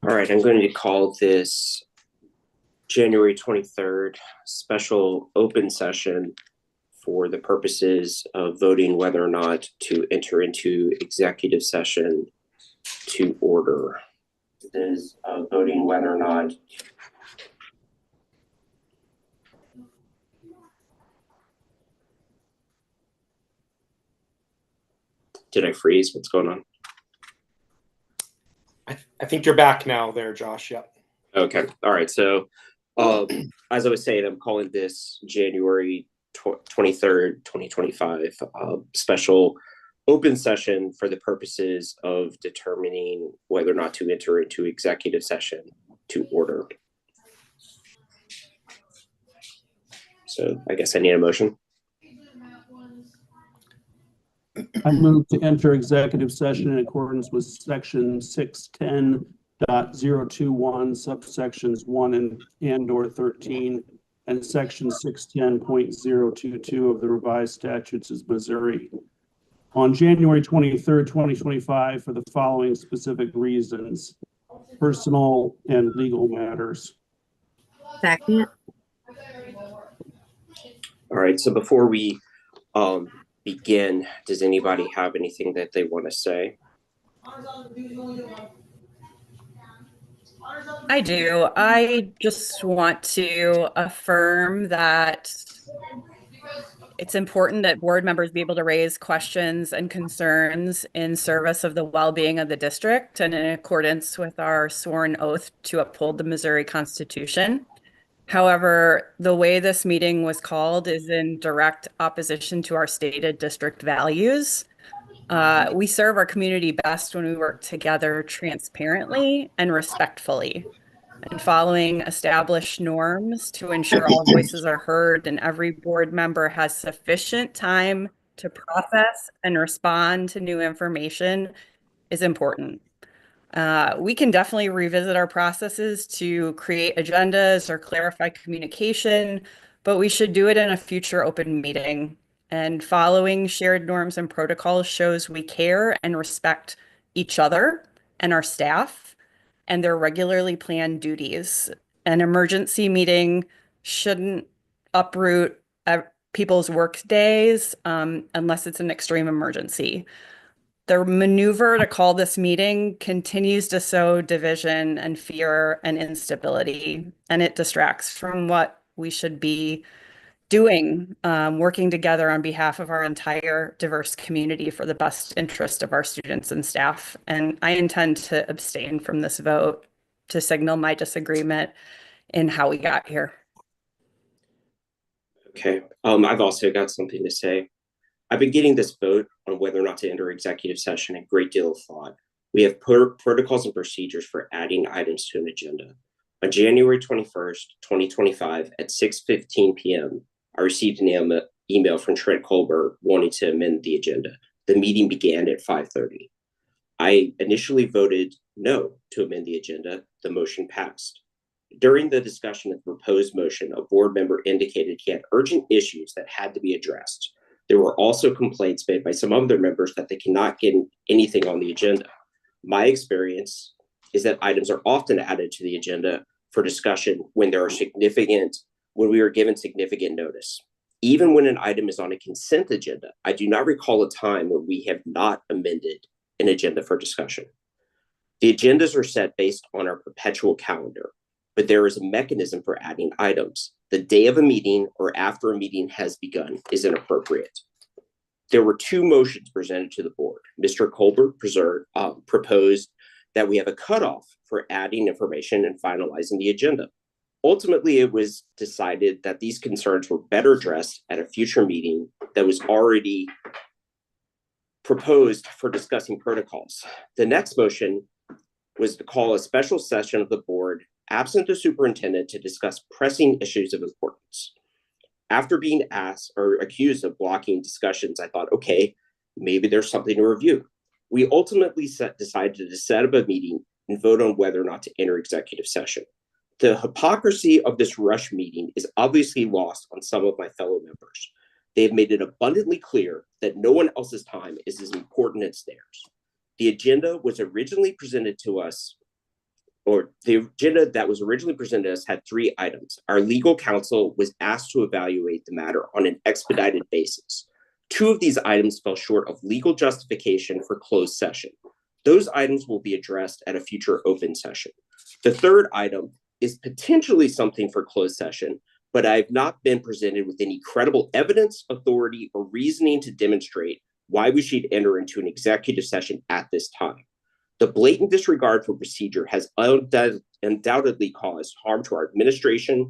All right, I'm going to call this January 23rd special open session for the purposes of voting whether or not to enter into executive session to order. This is voting whether or not Did I freeze? What's going on? I think you're back now there, Josh. Yep. Okay. All right. So as I was saying, I'm calling this January 23rd, 2025 special open session for the purposes of determining whether or not to enter into executive session to order. So I guess I need a motion. I move to enter executive session in accordance with section 610.021 subsections 1 and or 13 and section 610.022 of the revised statutes of Missouri on January 23rd, 2025 for the following specific reasons: personal and legal matters. Second. All right. So before we begin, does anybody have anything that they want to say? I do. I just want to affirm that it's important that board members be able to raise questions and concerns in service of the well-being of the district and in accordance with our sworn oath to uphold the Missouri Constitution. However, the way this meeting was called is in direct opposition to our stated district values. We serve our community best when we work together transparently and respectfully, and following established norms to ensure all voices are heard and every board member has sufficient time to process and respond to new information is important. We can definitely revisit our processes to create agendas or clarify communication, but we should do it in a future open meeting. And following shared norms and protocols shows we care and respect each other and our staff and their regularly planned duties. An emergency meeting shouldn't uproot people's work days unless it's an extreme emergency. The maneuver to call this meeting continues to sow division and fear and instability, and it distracts from what we should be doing, working together on behalf of our entire diverse community for the best interest of our students and staff. And I intend to abstain from this vote to signal my disagreement in how we got here. Okay. I've also got something to say. I've been getting this vote on whether or not to enter executive session a great deal of thought. We have protocols and procedures for adding items to an agenda. On January 21st, 2025 at 6:15 p.m., I received an email from Trent Colbert wanting to amend the agenda. The meeting began at 5:30. I initially voted no to amend the agenda. The motion passed. During the discussion of the proposed motion, a board member indicated he had urgent issues that had to be addressed. There were also complaints made by some other members that they cannot get anything on the agenda. My experience is that items are often added to the agenda for discussion when we are given significant notice. Even when an item is on a consent agenda, I do not recall a time when we have not amended an agenda for discussion. The agendas are set based on our perpetual calendar, but there is a mechanism for adding items. The day of a meeting or after a meeting has begun is inappropriate. There were two motions presented to the board. Mr. Colbert proposed that we have a cutoff for adding information and finalizing the agenda. Ultimately, it was decided that these concerns were better addressed at a future meeting that was already proposed for discussing protocols. The next motion was to call a special session of the board absent the superintendent to discuss pressing issues of importance. After being asked or accused of blocking discussions, I thought, okay, maybe there's something to review. We ultimately decided to set up a meeting and vote on whether or not to enter executive session. The hypocrisy of this rush meeting is obviously lost on some of my fellow members. They have made it abundantly clear that no one else's time is as important as theirs. The agenda was originally presented to us or the agenda that was originally presented to us had 3 items. Our legal counsel was asked to evaluate the matter on an expedited basis. 2 of these items fell short of legal justification for closed session. Those items will be addressed at a future open session. The 3rd item is potentially something for closed session, but I have not been presented with any credible evidence, authority, or reasoning to demonstrate why we should enter into an executive session at this time. The blatant disregard for procedure has undoubtedly caused harm to our administration,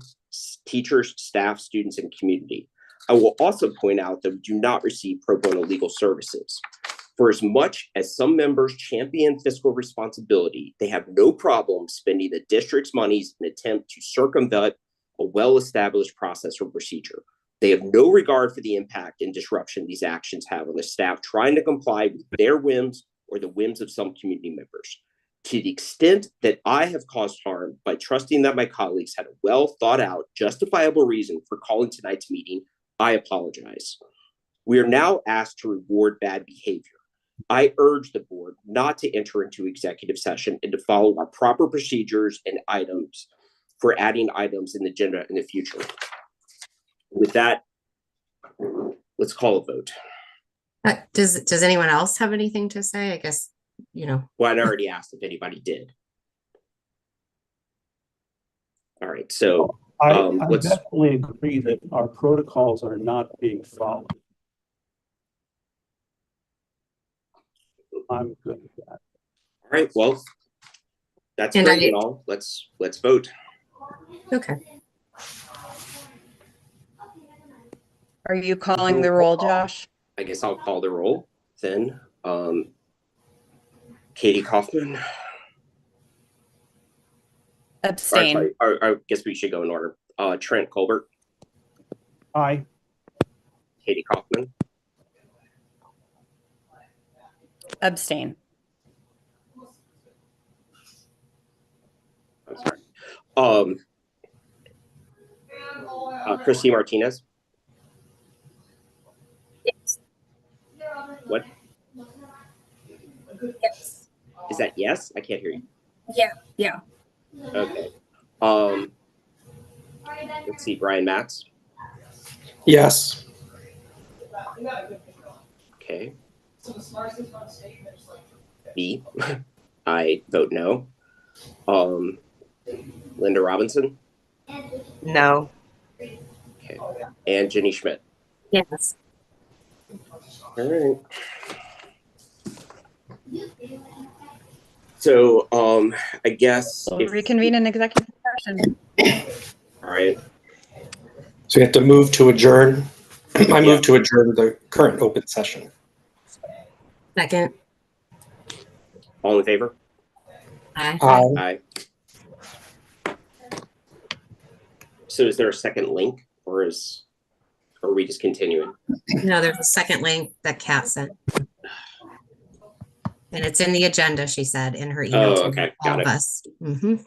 teachers, staff, students, and community. I will also point out that we do not receive pro bono legal services. For as much as some members champion fiscal responsibility, they have no problem spending the district's monies in an attempt to circumvent a well-established process or procedure. They have no regard for the impact and disruption these actions have on the staff trying to comply with their whims or the whims of some community members. To the extent that I have caused harm by trusting that my colleagues had a well thought out, justifiable reason for calling tonight's meeting, I apologize. We are now asked to reward bad behavior. I urge the board not to enter into executive session and to follow our proper procedures and items for adding items in the agenda in the future. With that, let's call a vote. Does anyone else have anything to say? I guess, Well, I already asked if anybody did. All right, so I let's definitely agree that our protocols are not being followed. I'm good with that. all right, well, that's And great and all. Let's vote. okay. Are you calling the roll, Josh? I guess I'll call the roll then. Katie Kaufman. Abstain. I guess we should go in order. Trent Colbert. Aye. Katie Kaufman. Abstain. I'm sorry. Christy Martinez. Yes. What? Yes. Is that yes? I can't hear you. Yeah. Okay. Let's see. Brian Matz. Yes. Okay. B. I vote no. Linda Robinson. No. Okay. And Jenny Schmidt. Yes. All right. So, I guess. We'll reconvene in executive session. All right. So we have to move to adjourn. I move to adjourn the current open session. Second. All in favor? Aye. Aye. Aye. So is there a second link or are we just continuing? No, there's a second link that Kat sent. And it's in the agenda, she said, in her email Oh, to okay. all Got of it. us. Mhm.